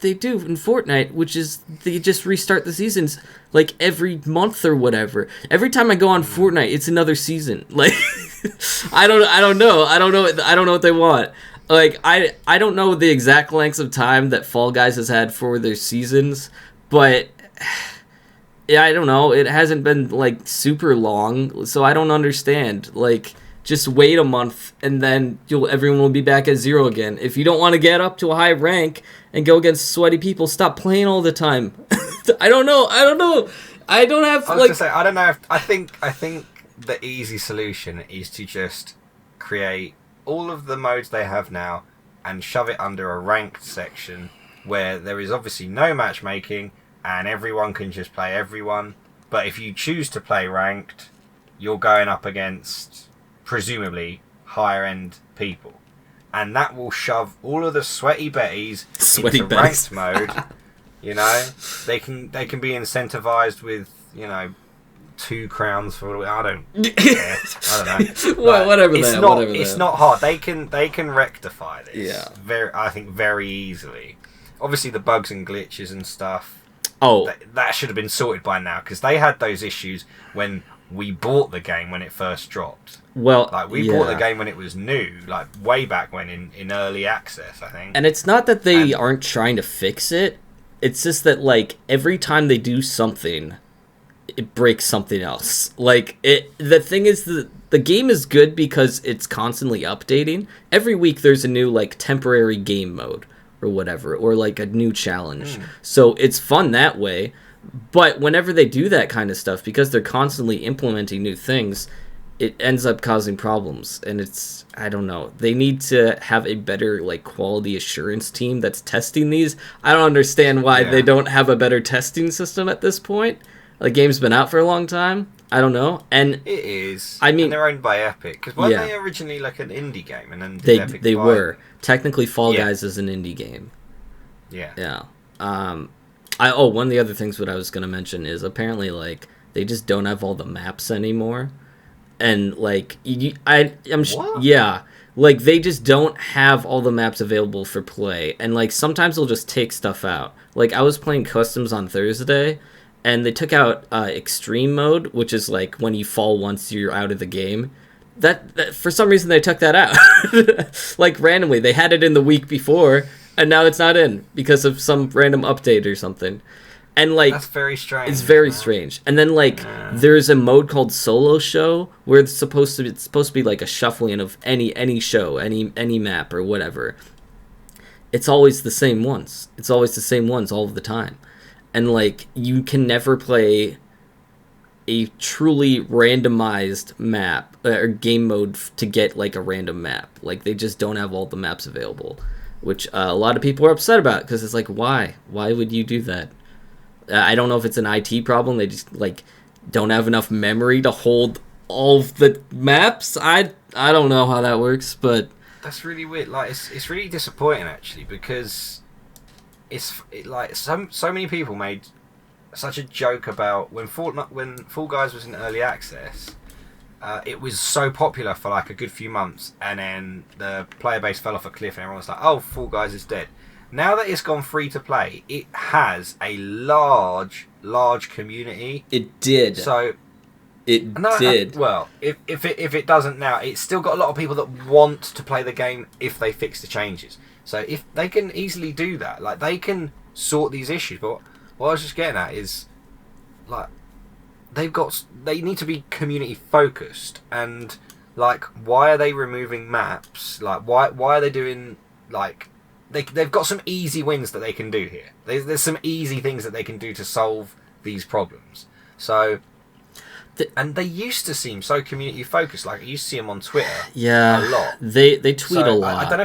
they do in Fortnite, which is they just restart the seasons like every month or whatever. Every time I go on Fortnite, it's another season. Like I don't know what they want. Like I don't know the exact lengths of time that Fall Guys has had for their seasons, but yeah, I don't know. It hasn't been like super long, so I don't understand. Like, just wait a month and then everyone will be back at 0 again. If you don't want to get up to a high rank and go against sweaty people, stop playing all the time. I don't know. I don't have. I was gonna say, I don't know. I think the easy solution is to just create all of the modes they have now and shove it under a ranked section where there is obviously no matchmaking and everyone can just play everyone. But if you choose to play ranked, you're going up against presumably higher end people, and that will shove all of the sweaty betties into ranked mode. You know, they can be incentivized with 2 crowns for I don't know. Well, whatever. It's not hard. They can rectify this. Yeah. I think very easily. Obviously, the bugs and glitches and stuff. Oh, that should have been sorted by now, because they had those issues when we bought the game when it first dropped. Well, we bought the game when it was new, like way back when in early access, I think. And it's not that they aren't trying to fix it. It's just that like every time they do something, it breaks something else. Like the thing is the game is good because it's constantly updating. Every week there's a new like temporary game mode or whatever, or like a new challenge. So it's fun that way. But whenever they do that kind of stuff, because they're constantly implementing new things, it ends up causing problems. And it's, I don't know, they need to have a better like quality assurance team that's testing these. I don't understand why they don't have a better testing system at this point. The game's been out for a long time. I don't know. And it is. I mean, and they're owned by Epic, because weren't they originally like an indie game, and then Epic they were technically Fall Guys is an indie game. Yeah. One of the other things that I was going to mention is apparently like they just don't have all the maps anymore, and like like they just don't have all the maps available for play, and like sometimes they'll just take stuff out. Like I was playing customs on Thursday, and they took out extreme mode, which is like when you fall once you're out of the game. That for some reason they took that out, like randomly. They had it in the week before, and now it's not in because of some random update or something. And like that's very strange. It's very strange. And then like there's a mode called Solo Show where it's supposed to be like a shuffling of any show, any map or whatever. It's always the same ones. It's always the same ones all of the time. And like you can never play a truly randomized map or game mode to get like a random map. Like they just don't have all the maps available, which a lot of people are upset about because it's like, why would you do that? I don't know if it's an IT problem. They just like don't have enough memory to hold all of the maps. I don't know how that works, but that's really weird. Like it's really disappointing actually, because like so many people made such a joke about when Fall Guys was in early access. It was so popular for like a good few months, and then the player base fell off a cliff and everyone was like, oh, Fall Guys is dead. Now that it's gone free to play, it has a large community. It did. So it did. Well, if it doesn't now, it's still got a lot of people that want to play the game if they fix the changes. So if they can easily do that, like they can sort these issues. But what I was just getting at is, like, they need to be community focused, and like, why are they removing maps? Like, why are they doing like? They've got some easy wins that they can do here. There's some easy things that they can do to solve these problems. So, and they used to seem so community focused. Like, I used to see them on Twitter, a lot. They tweet a lot. I don't know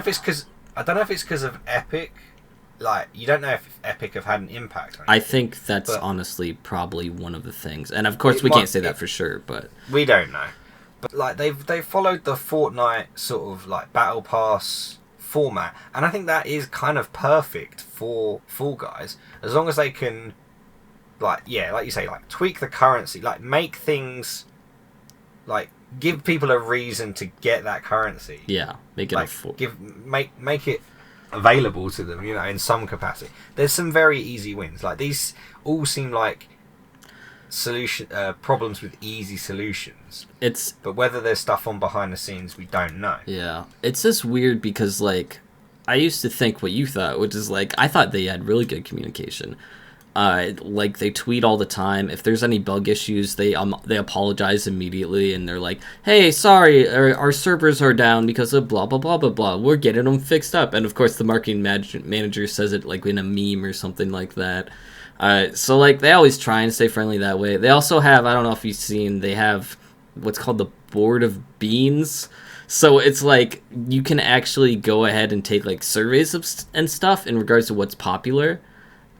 if it's because of Epic. Like, you don't know if Epic have had an impact. I think that's honestly probably one of the things. And of course, we can't say that for sure, but we don't know. But like, they've followed the Fortnite sort of like battle pass format, and I think that is kind of perfect for Fall Guys, as long as they can, like you say, like tweak the currency, like make things, like give people a reason to get that currency. Yeah, make it like make it available to them, in some capacity. There's some very easy wins. Like, these all seem like problems with easy solutions. But whether there's stuff on behind the scenes, we don't know. Yeah, it's just weird because, like, I used to think what you thought, which is like, I thought they had really good communication. Like, they tweet all the time. If there's any bug issues, they apologize immediately, and they're like, hey, sorry, our servers are down because of blah, blah, blah, blah, blah. We're getting them fixed up. And, of course, the marketing manager says it, like, in a meme or something like that. So, like, they always try and stay friendly that way. They also have, I don't know if you've seen, they have what's called the Board of Beans. So it's like, you can actually go ahead and take, like, surveys and stuff in regards to what's popular.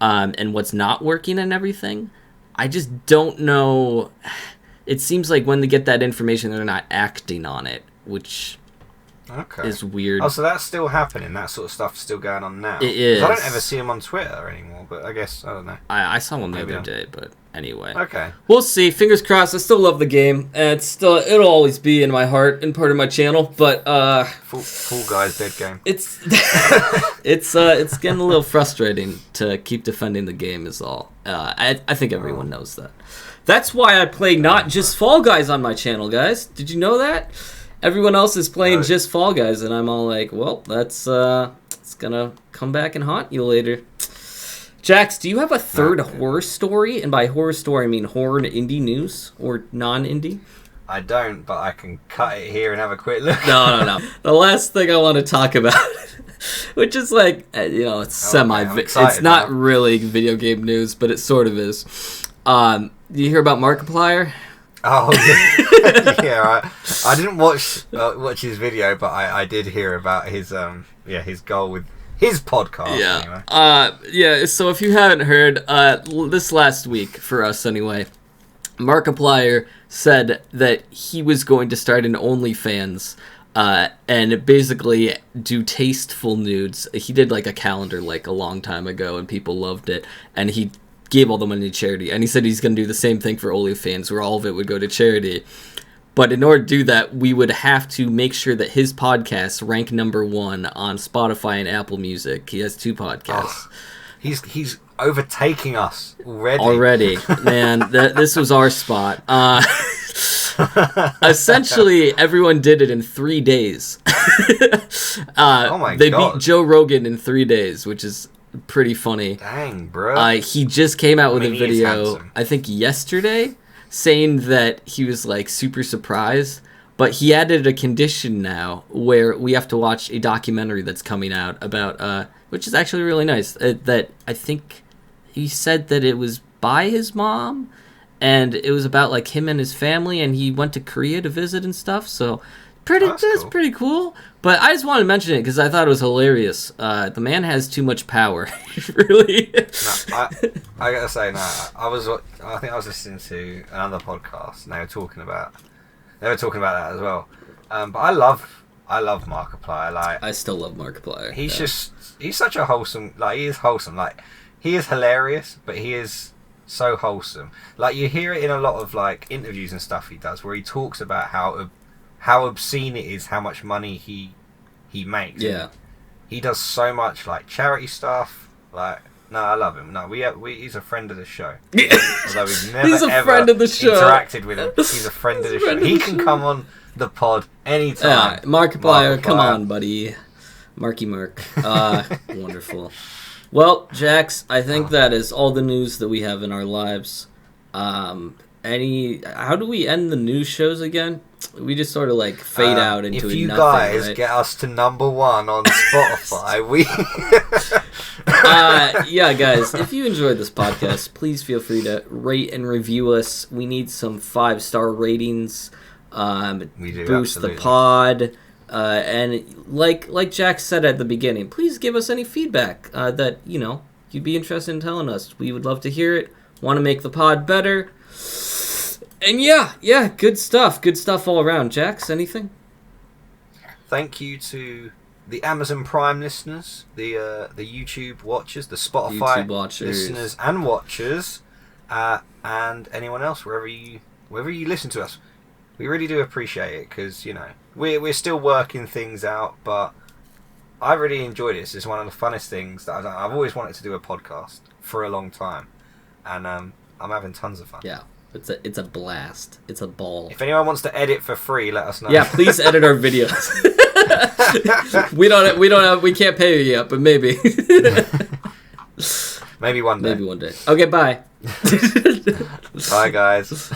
And what's not working and everything. I just don't know. It seems like when they get that information, they're not acting on it, which is weird. Oh, so that's still happening? That sort of stuff's still going on now? It is. I don't ever see them on Twitter anymore, but I guess, I don't know. I saw one the other day, but anyway. Okay. We'll see. Fingers crossed. I still love the game. And it'll always be in my heart and part of my channel, but Fall Guys dead game. It's getting a little frustrating to keep defending the game is all. I think everyone knows that. That's why I play not just Fall Guys on my channel, guys. Did you know that? Everyone else is playing just Fall Guys, and I'm all like, well, that's it's gonna come back and haunt you later. Jax, do you have a third horror story? And by horror story, I mean horror indie news or non-indie? I don't, but I can cut it here and have a quick look. No. The last thing I want to talk about, which is like, it's it's not really video game news, but it sort of is. Do you hear about Markiplier? Oh, yeah. I didn't watch his video, but I did hear about his goal with his podcast. Yeah. Anyway. So if you haven't heard, this last week for us anyway, Markiplier said that he was going to start an OnlyFans and basically do tasteful nudes. He did like a calendar like a long time ago, and people loved it, and he gave all the money to charity, and he said he's going to do the same thing for OnlyFans, where all of it would go to charity. But in order to do that, we would have to make sure that his podcasts rank #1 on Spotify and Apple Music. He has 2 podcasts. Oh, he's overtaking us already. Man, this was our spot. Essentially, everyone did it in 3 days. Oh my they God. beat Joe Rogan in 3 days, which is pretty funny. Dang, bro. He just came out with a video, I think yesterday, saying that he was like super surprised, but he added a condition now where we have to watch a documentary that's coming out about, which is actually really nice, that I think he said that it was by his mom, and it was about like him and his family, and he went to Korea to visit and stuff. So that's cool. pretty cool. But I just wanted to mention it because I thought it was hilarious. The man has too much power, really. No, I gotta say, I think I was listening to another podcast, and they were talking about that as well. But I love Markiplier. Like, I still love Markiplier. He's such a wholesome. Like, he is wholesome. Like, he is hilarious, but he is so wholesome. Like, you hear it in a lot of like interviews and stuff he does, where he talks about how obscene it is, how much money he makes. Yeah. He does so much like charity stuff. Like, no, I love him. No, he's a friend of the show. Although we've never friend of the show. interacted with him, he's a friend of the show. He can come on the pod anytime. Markiplier, come on, buddy. Marky Mark. Wonderful. Well, Jax, I think that is all the news that we have in our lives. How do we end the news shows again? We just sort of like fade out into nothing. If you guys right? get us to #1 on Spotify, yeah, guys, if you enjoyed this podcast, please feel free to rate and review us. We need some 5-star ratings. We do, boost absolutely. the pod. And like Jack said at the beginning, please give us any feedback that you'd be interested in telling us. We would love to hear it. Want to make the pod better. And yeah, good stuff all around. Jax, anything? Thank you to the Amazon Prime listeners, the YouTube watchers, the Spotify listeners and watchers, and anyone else wherever you listen to us. We really do appreciate it because we're still working things out, but I really enjoy this. It's one of the funnest things that I've always wanted to do a podcast for a long time, and I'm having tons of fun. Yeah. It's a blast. It's a ball. If anyone wants to edit for free, let us know. Yeah, please edit our videos. we can't pay you yet, but maybe. Maybe one day. Okay, bye. Bye, guys.